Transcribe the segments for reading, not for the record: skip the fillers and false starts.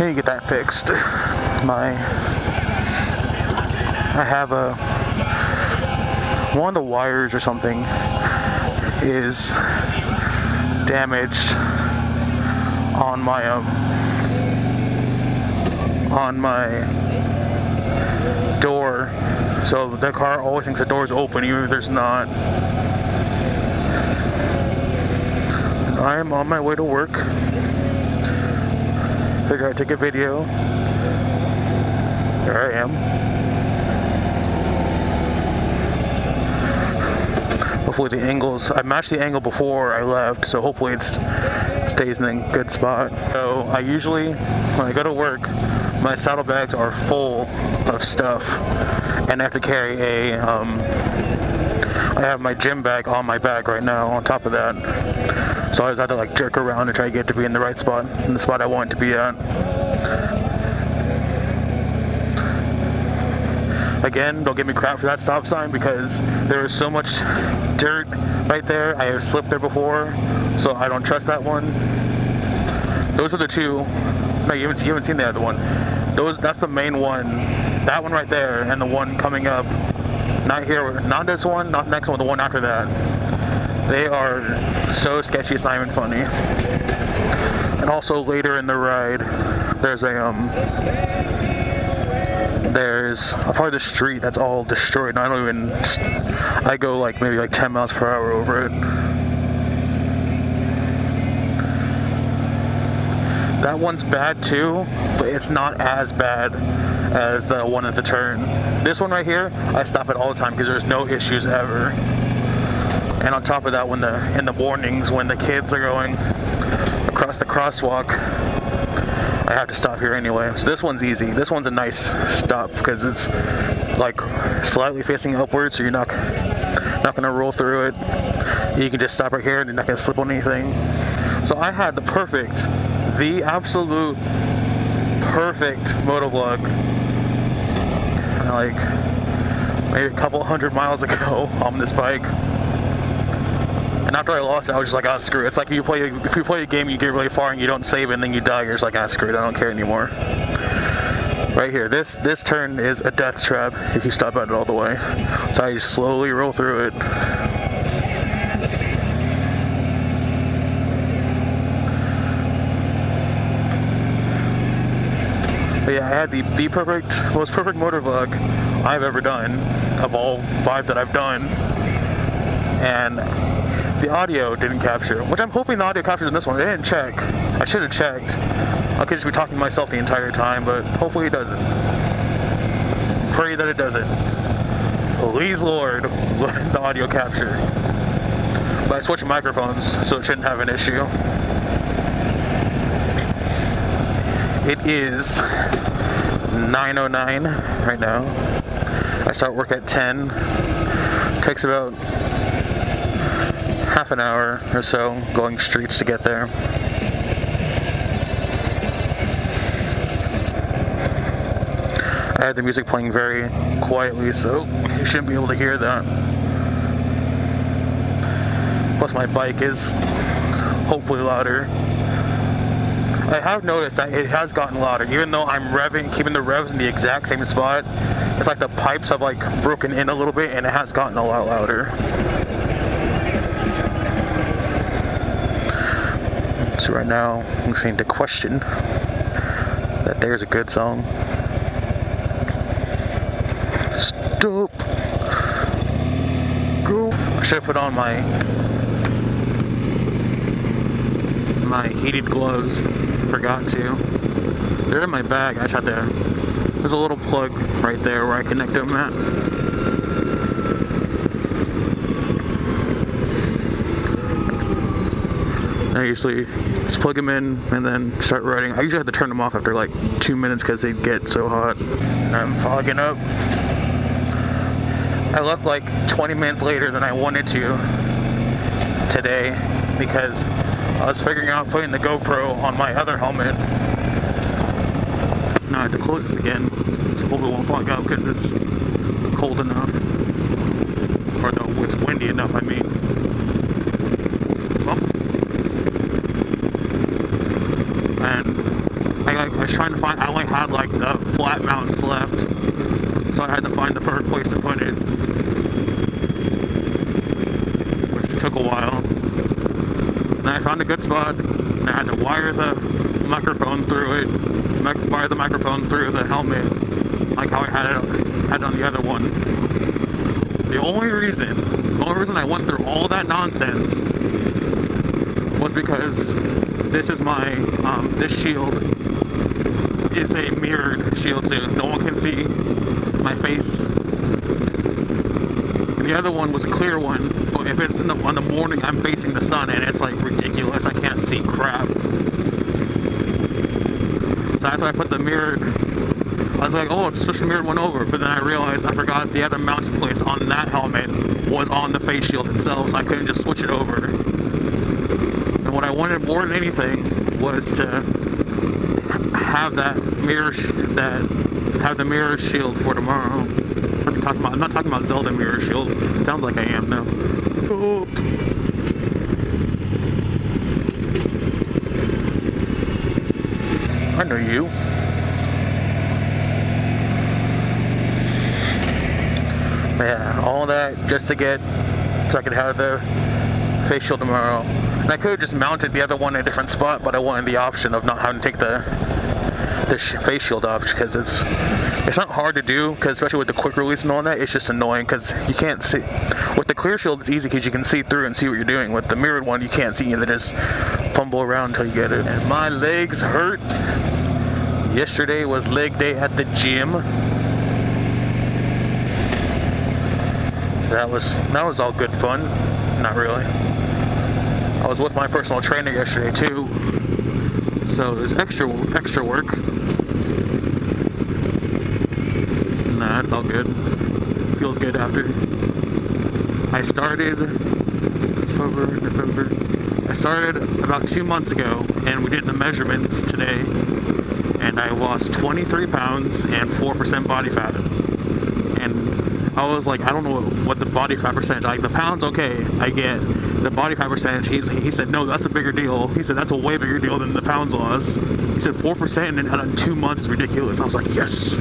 need to get that fixed. I have one of the wires or something is damaged on my door, so the car always thinks the door's open even if there's not. I am on my way to work. Figure I'd take a video. There I am. Hopefully the angles, I matched the angle before I left, so hopefully it stays in a good spot. So I usually, when I go to work, my saddlebags are full of stuff, and I have to carry I have my gym bag on my back right now on top of that. So I always have to like jerk around and try to get it to be in the right spot, in the spot I want it to be at. Again, don't give me crap for that stop sign because there is so much dirt right there. I have slipped there before, so I don't trust that one. Those are the two. No, you haven't seen the other one. That's the main one. That one right there, and the one coming up. Not here, not this one, not the next one, the one after that. They are so sketchy, it's not even funny. And also later in the ride, there's a part of the street that's all destroyed. And I go like maybe like 10 miles per hour over it. That one's bad too, but it's not as bad as the one at the turn. This one right here, I stop it all the time because there's no issues ever. And on top of that, in the mornings when the kids are going across the crosswalk, I have to stop here anyway. So this one's easy. This one's a nice stop because it's like slightly facing upwards, so you're not gonna roll through it. You can just stop right here and you're not gonna slip on anything. So I had the absolute perfect motovlog like maybe a couple hundred miles ago on this bike. And after I lost it, I was just like, ah, screw it. It's like if you play a game, you get really far and you don't save it, and then you die. You're just like, ah, screw it. I don't care anymore. Right here, this turn is a death trap if you stop at it all the way. So I just slowly roll through it. But yeah, I had the most perfect motovlog I've ever done of all 5 that I've done, and the audio didn't capture, which I'm hoping the audio captures in this one. I didn't check. I should have checked. I could just be talking to myself the entire time, but hopefully it doesn't. Pray that it doesn't. Please, Lord, let the audio capture. But I switched microphones, so it shouldn't have an issue. It is 9:09 right now. I start work at 10. Takes about half an hour or so going streets to get there. I had the music playing very quietly, so you shouldn't be able to hear that. Plus my bike is hopefully louder. I have noticed that it has gotten louder, even though I'm keeping the revs in the exact same spot. It's like the pipes have like broken in a little bit, and it has gotten a lot louder. So right now, I'm listening to Question. That There's a Good Song. Stop. Go. I should have put on my heated gloves. Forgot to. They're in my bag. I just had to. There's a little plug right there where I connect them at. I usually just plug them in and then start riding. I usually have to turn them off after like 2 minutes because they get so hot. I'm fogging up. I left like 20 minutes later than I wanted to today because I was figuring out putting the GoPro on my other helmet. Now I have to close this again, so hopefully it won't fog out because it's cold enough. Or no, it's windy enough, I mean. And I I was trying to find, I only had like the flat mounts left, so I had to find the perfect place to put it, which took a while. And I found a good spot, and I had to wire the microphone through it, wire the microphone through the helmet, like how I had it on the other one. The only reason I went through all that nonsense was because this is my, this shield is a mirrored shield too. No one can see my face. The other one was a clear one, but if it's on the morning, I'm facing the sun and it's like ridiculous. I can't see crap. So after I put the mirrored, I was like, oh, just switch the mirrored one over. But then I realized I forgot the other mounting place on that helmet was on the face shield itself, so I couldn't just switch it over. And what I wanted more than anything was to have that have the mirror shield for tomorrow. I'm not talking about Zelda mirror shield. It sounds like I am now. Oh. I know you. Yeah, all that just to get so I could have the face shield tomorrow. And I could have just mounted the other one in a different spot, but I wanted the option of not having to take the face shield off, because it's not hard to do, because especially with the quick release and all that, it's just annoying because you can't see. With the clear shield, it's easy because you can see through and see what you're doing. With the mirrored one, you can't see, and they just fumble around until you get it. And my legs hurt. Yesterday was leg day at the gym. That was all good fun. Not really. I was with my personal trainer yesterday too, so there's extra work. Nah, it's all good. Feels good after. I started November. I started about 2 months ago, and we did the measurements today, and I lost 23 pounds and 4% body fat. And I was like, I don't know what the body fat percentage, like the pounds, okay, I get the body fat percentage. He said, no, that's a bigger deal. He said, that's a way bigger deal than the pounds loss. He said 4% in 2 months is ridiculous. I was like, yes,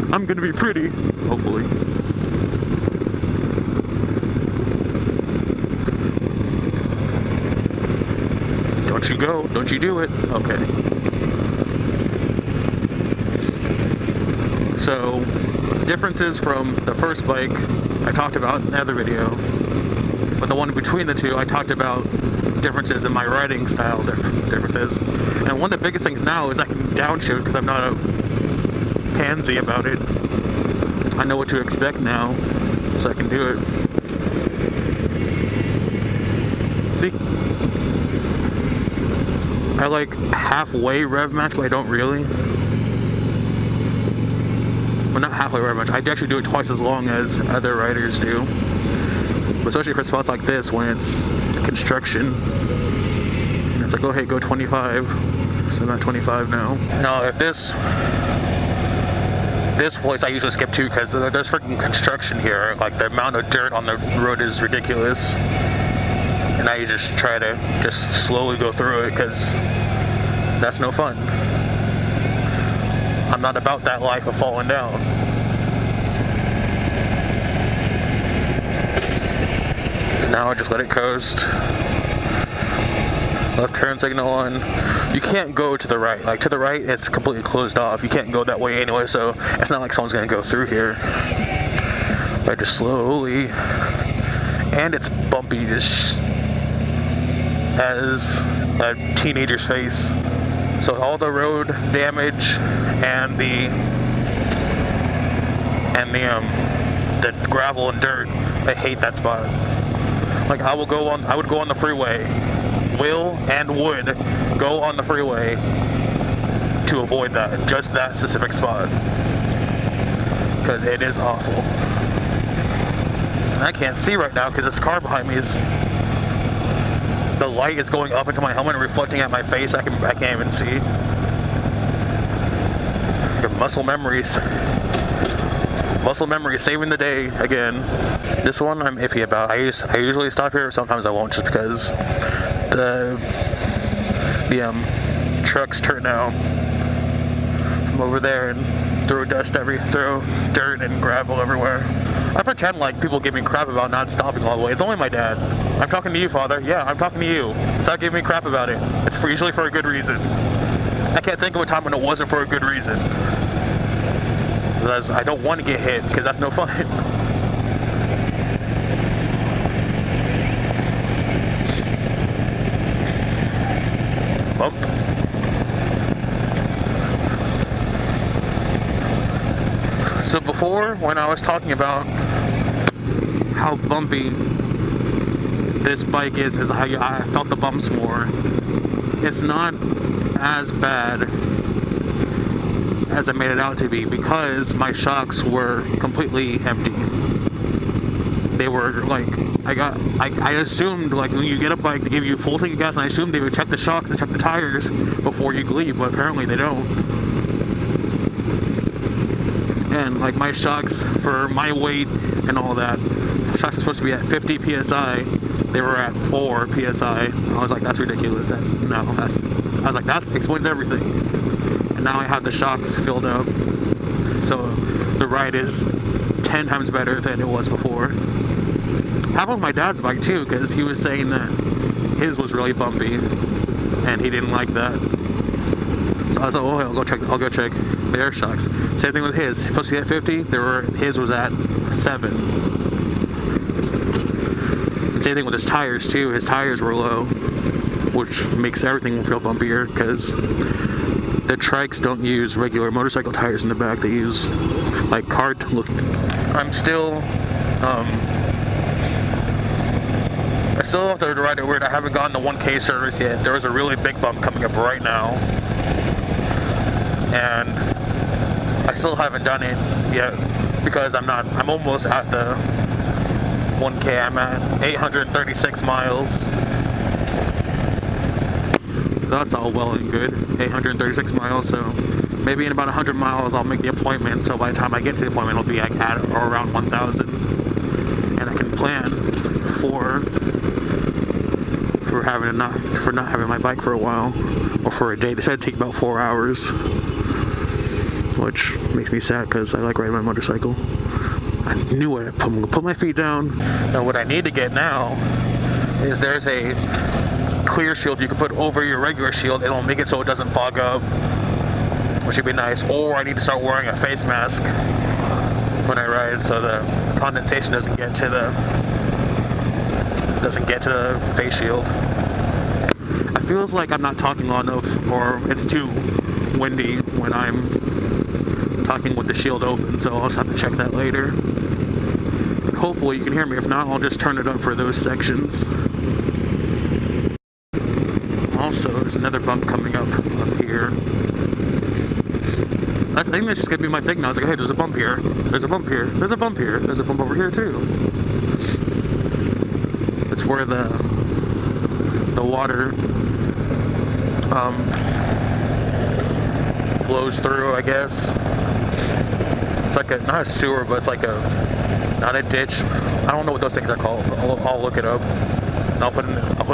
I'm gonna be pretty, hopefully. Don't you go, don't you do it. Okay. So, differences from the first bike I talked about in the other video, but the one between the two I talked about differences in my riding style differences. And one of the biggest things now is I can downshift because I'm not a pansy about it. I know what to expect now, so I can do it. See? I like halfway rev max, but I don't really. Well, not halfway rev max. I actually do it twice as long as other riders do. But especially for spots like this when it's construction. It's like, oh hey, go 25. So I'm at 25 now. Now if this place I usually skip too, because there's freaking construction here. Like the amount of dirt on the road is ridiculous. And I just try to just slowly go through it because that's no fun. I'm not about that life of falling down. Now I just let it coast. Left turn signal on. You can't go to the right. Like to the right, it's completely closed off. You can't go that way anyway, so it's not like someone's gonna go through here. But just slowly. And it's bumpy as a teenager's face. So all the road damage and the gravel and dirt, I hate that spot. Like I would go on the freeway, would go on the freeway to avoid that, just that specific spot, because it is awful. And I can't see right now because this car behind me is. The light is going up into my helmet and reflecting at my face. I can't even see. Muscle memories. Muscle memory saving the day again. This one I'm iffy about. I usually stop here. Sometimes I won't, just because the trucks turn out from over there and throw dirt and gravel everywhere. I pretend like people give me crap about not stopping all the way. It's only my dad. I'm talking to you, Father. Yeah, I'm talking to you. Stop giving me crap about it. It's usually for a good reason. I can't think of a time when it wasn't for a good reason. Because I don't want to get hit, because that's no fun. Bump. So before, when I was talking about how bumpy this bike is how I felt the bumps more, it's not as bad as I made it out to be, because my shocks were completely empty. They were like, I assumed, like, when you get a bike, they give you a full tank of gas, and I assumed they would check the shocks and check the tires before you leave, but apparently they don't. And like my shocks, for my weight and all that, shocks are supposed to be at 50 psi. They were at 4 psi. I was like, that's ridiculous. I was like, that explains everything. And now I have the shocks filled up, so the ride is 10 times better than it was before. Happened with my dad's bike too, because he was saying that his was really bumpy and he didn't like that. So I was like, oh, I'll go check the air shocks. Same thing with his. Supposed to be at 50. His was at 7. And same thing with his tires too. His tires were low, which makes everything feel bumpier, because the trikes don't use regular motorcycle tires in the back. They use like cart. Look, I still have to ride it weird. I haven't gotten the 1K service yet. There was a really big bump coming up right now, and I still haven't done it yet because I'm almost at the 1K. I'm at 836 miles. So that's all well and good. 836 miles, so maybe in about 100 miles I'll make the appointment, so by the time I get to the appointment it'll be like at or around 1,000. And I can plan for not having my bike for a while, or for a day. They said it'd take about 4 hours, which makes me sad because I like riding my motorcycle. I knew it. I'm gonna put my feet down. Now what I need to get now is there's a clear shield you can put over your regular shield. It'll make it so it doesn't fog up, which would be nice. Or I need to start wearing a face mask when I ride, so the condensation doesn't get to the face shield. It feels like I'm not talking long enough, or it's too windy when I'm talking with the shield open, so I'll just have to check that later. Hopefully you can hear me. If not, I'll just turn it up for those sections. Also, there's another bump coming up here. I think that's just gonna be my thing now. I was like, hey, there's a bump here. There's a bump here. There's a bump here. There's a bump over here too. It's where the water flows through, I guess. It's like not a sewer, but it's like not a ditch. I don't know what those things are called. I'll look it up. And I'll put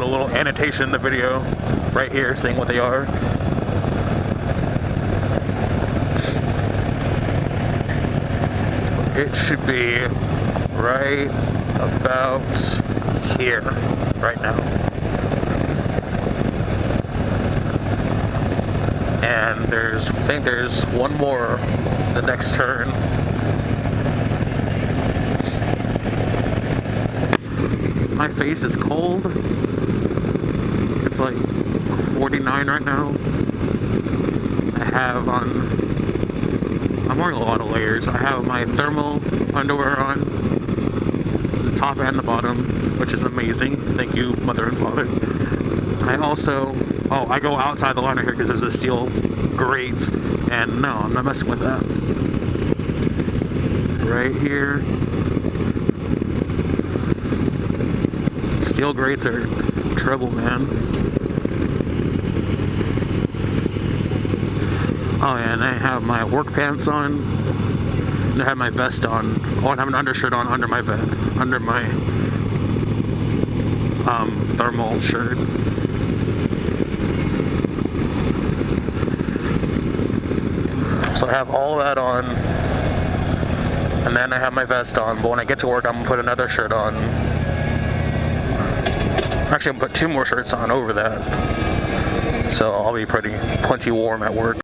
a little annotation in the video right here saying what they are. It should be right about here, right now. And I think there's one more, the next turn. My face is cold. It's like 49 right now. I'm wearing a lot of layers. I have my thermal underwear on, the top and the bottom, which is amazing. Thank you, mother and father. I go outside the liner here because there's a steel grate, and no, I'm not messing with that. Right here. Steel grates are trouble, man. Oh yeah, and I have my work pants on, and I have my vest on. Oh, and I have an undershirt on under my thermal shirt. I have all that on, and then I have my vest on, but when I get to work, I'm gonna put another shirt on. Actually, I'm gonna put 2 more shirts on over that, so I'll be plenty warm at work.